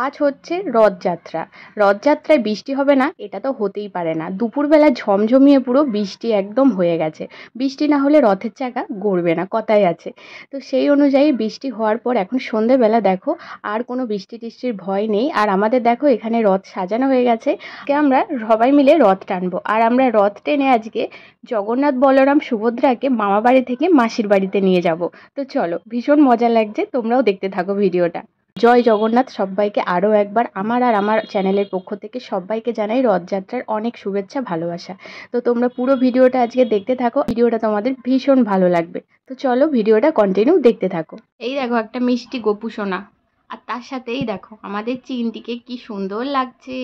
আজ হচ্ছে রথযাত্রা। রথযাত্রায় বৃষ্টি হবে না এটা তো হতেই পারে না। দুপুরবেলা ঝমঝমিয়ে পুরো বৃষ্টি একদম হয়ে গেছে। বৃষ্টি না হলে রথের চাকা গড়বে না, কথাই আছে। তো সেই অনুযায়ী বৃষ্টি হওয়ার পর এখন সন্ধেবেলা দেখো আর কোনো বৃষ্টি টিষ্টির ভয় নেই। আর আমাদের দেখো এখানে রথ সাজানো হয়ে গেছে। আমরা সবাই মিলে রথ টানবো। আর আমরা রথ টেনে আজকে জগন্নাথ বলরাম সুভদ্রাকে মামা বাড়ি থেকে মাসির বাড়িতে নিয়ে যাব। তো চলো, ভীষণ মজা লাগছে, তোমরাও দেখতে থাকো ভিডিওটা। জয় জগন্নাথ সবাইকে আরও একবার আমার আর আমার চ্যানেলের পক্ষ থেকে সবাইকে জানাই রথযাত্রার অনেক শুভেচ্ছা, ভালোবাসা। তো তোমরা পুরো ভিডিওটা আজকে দেখতে থাকো, ভিডিওটা তোমাদের ভীষণ ভালো লাগবে। তো চলো ভিডিওটা কন্টিনিউ দেখতে থাকো। এই দেখো একটা মিষ্টি গোপু সোনা, আর তার সাথেই দেখো আমাদের চিনটিকে কি সুন্দর লাগছে।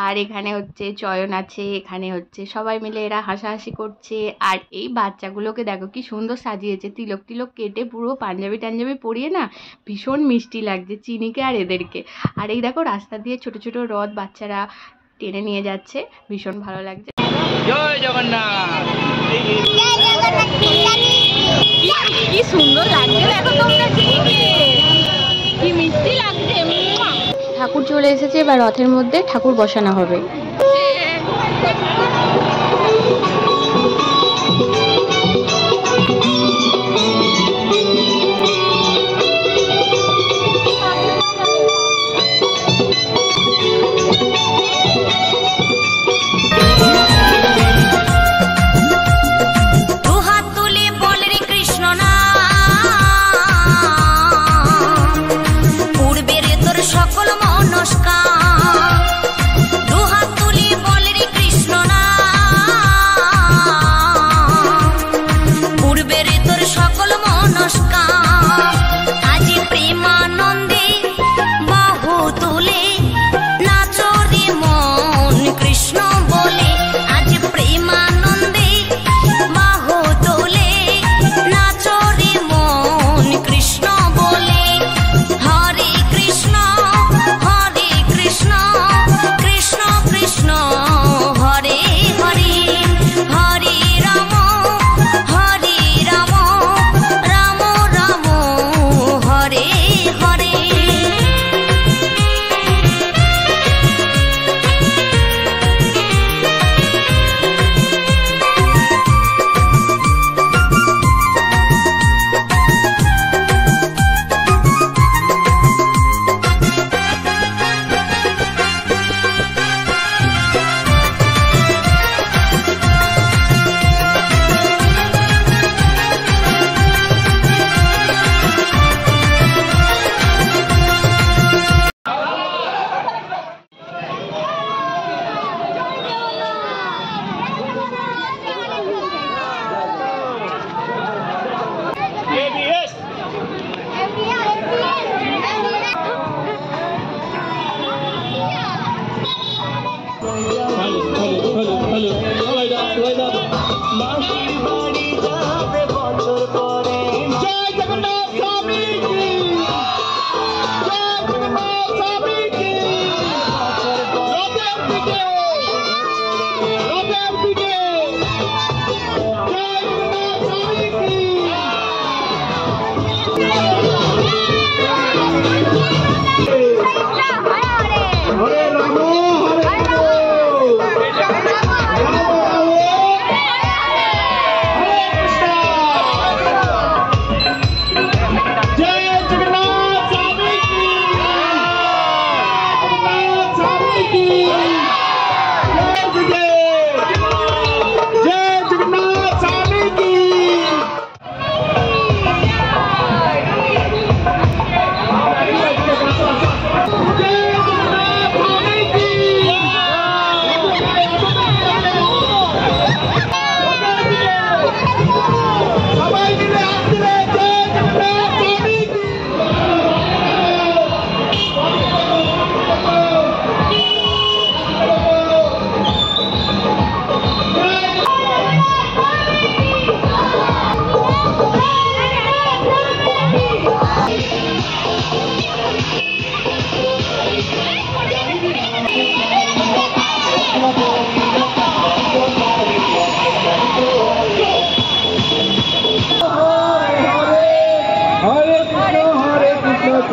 আর এখানে হচ্ছে চয়ন আছে, এখানে হচ্ছে সবাই মিলে এরা হাসাহাসি করছে। আর এই বাচ্চাগুলোকে দেখো কি সুন্দর সাজিয়েছে, তিলক টিলক কেটে পুরো পাঞ্জাবি টাঞ্জাবি পরিয়ে না, ভীষণ মিষ্টি লাগছে চিনিকে আর এদেরকে। আর এই দেখো রাস্তা দিয়ে ছোট ছোট রথ বাচ্চারা টেনে নিয়ে যাচ্ছে, ভীষণ ভালো লাগছে। জয় জগন্নাথ। কি সুন্দর লাগছে দেখো তোমরা, কি মিষ্টি লাগছে। ঠাকুর চলে এসেছে, এবার রথের মধ্যে ঠাকুর বসানো হবে। সকল মনস্কার দুহাত তুলি বল রে Krishna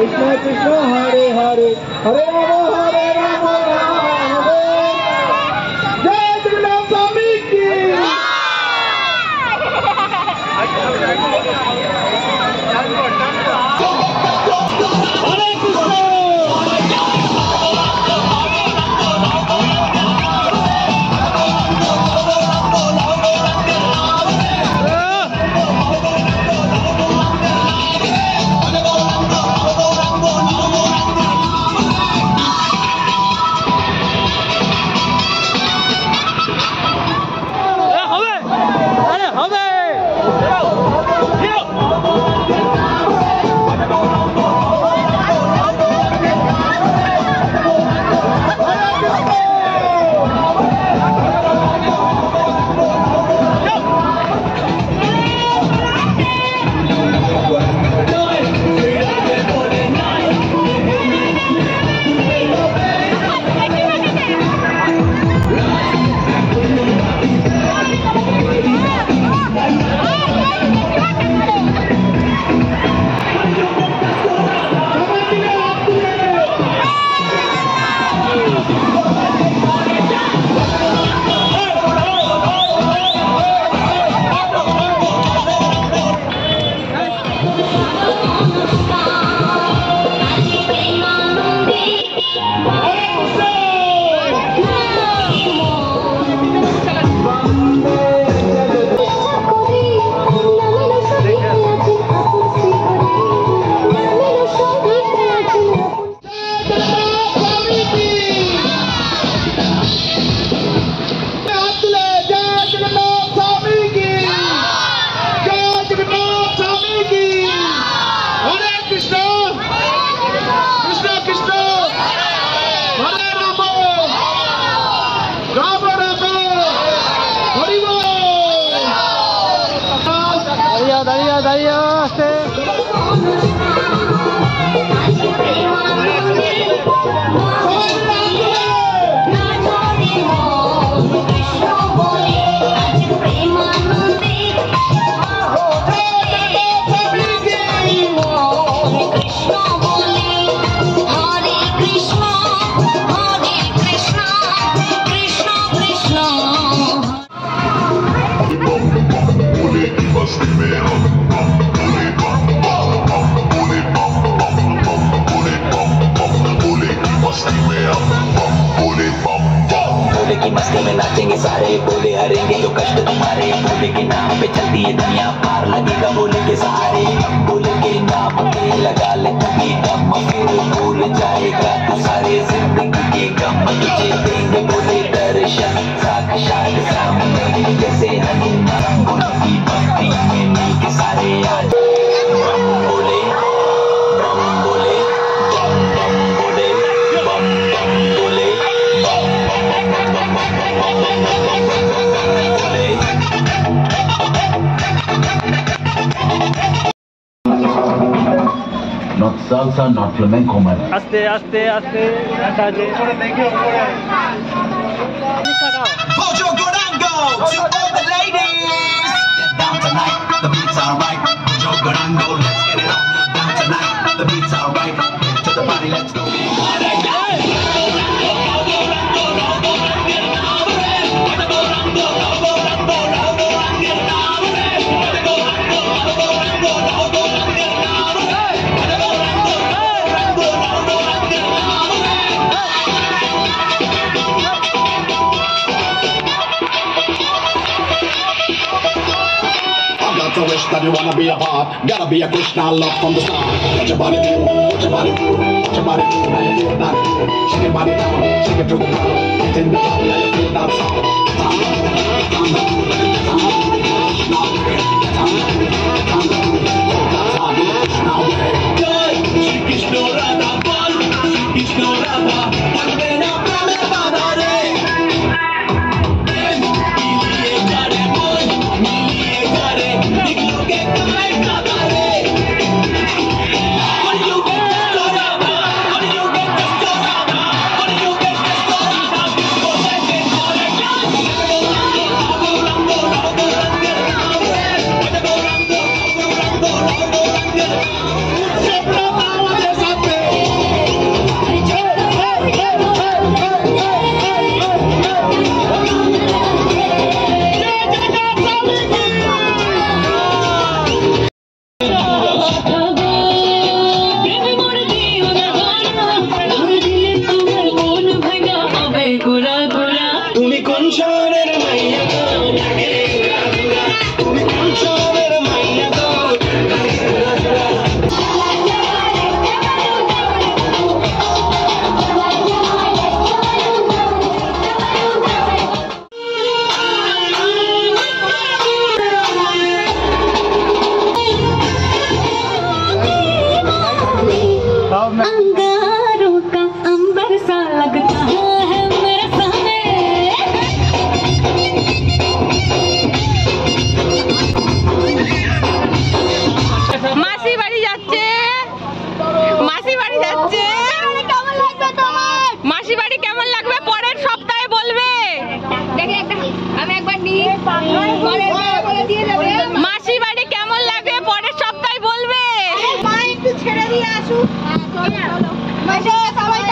Krishna Krishna Hare Hare Hare Rama Rama Jai Jagannath Swami ki Hare Krishna मस्ती में नाचेंगे सारे बोले हरेंगे जो कष्ट तुम्हारे बोले के नाम पे चलती है दुनिया पार लगेगा बोले के सहारे बोले के नाम पे लगा ले तभी दम फिर भूल जाएगा तू सारे जिंदगी के गम तुझे देंगे बोले दर्शन साक्षात सामने जैसे हनुमान बोले की भक्ति में मिल के सारे आज बम बोले बम बोले बम बम बोले बम बम बोले Not salsa, not flamenco, man. আস্তে আস্তে আস্তে Bojo Gorango to all the ladies. Get down tonight, the beats are right. Bojo Gorango, let's get it on. Down tonight, the beats are right. To the party, let's go. A wish that you wanna be a part. Gotta be a Krishna love from the start. What your body do? What your body do? What your body do? Now you feel that good. Shake your body down, shake it to the ground. Get in the club, now you feel that sound. Shri Krishna Radha, Shri Krishna Radha, Parvena Prame Badare. আসুক। হ্যাঁ চলো চলো। সবাই